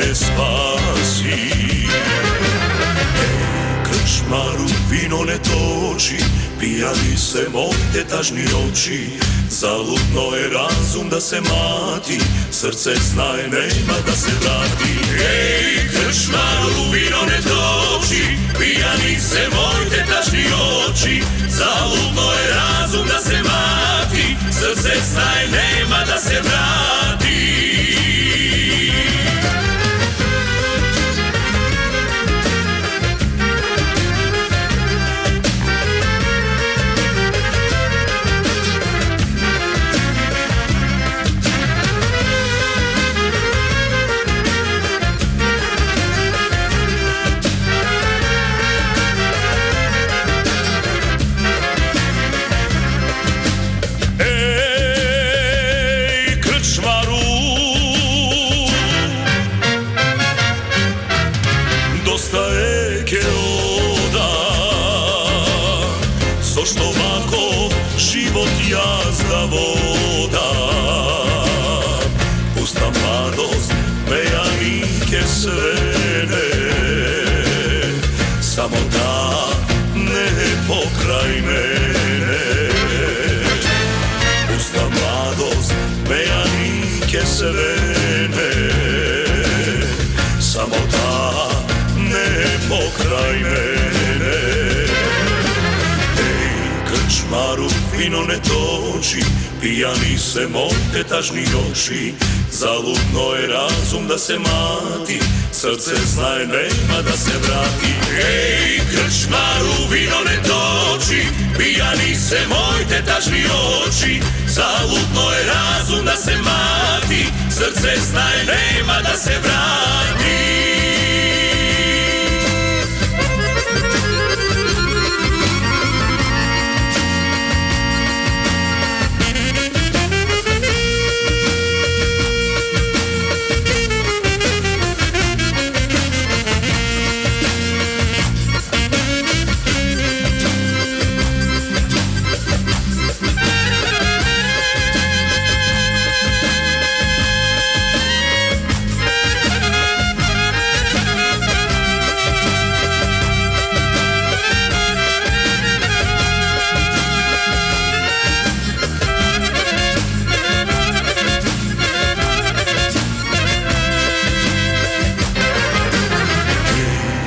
te spasi. Krčmaru vino ne toči, pijani se mojte tažni oči. Zaludno je razum da se mati, srce znaje nema da se vrati. Ej, krčmaru vino ne toči, pijani se mojte tažni oči. Zaludno je razum da se mati, srce znaje nema da se vrati. Što ovako život jazda voda, pusta mladost, pejanike svene, samo da ne pokraj mene. Pusta mladost, pejanike svene, samo da ne pokraj mene. Krčmaru vino ne toči, pijani se mojte tažni oči. Zaludno je razum da se mati, srce znaje nema da se vrati. Ej, krčmaru vino ne toči, pijani se mojte tažni oči. Zaludno je razum da se mati, srce znaje nema da se vrati.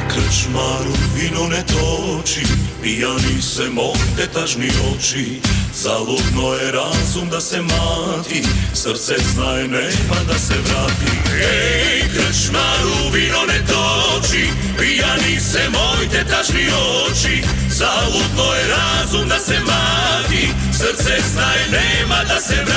Krčmaru vino ne toči, pijani se mojte tažni oči. Zaludno je razum da se mati, srce znaje nema da se vrati. Ej, krčmaru vino ne toči, pijani se mojte tažni oči. Zaludno je razum da se mati, srce znaje nema da se vrati.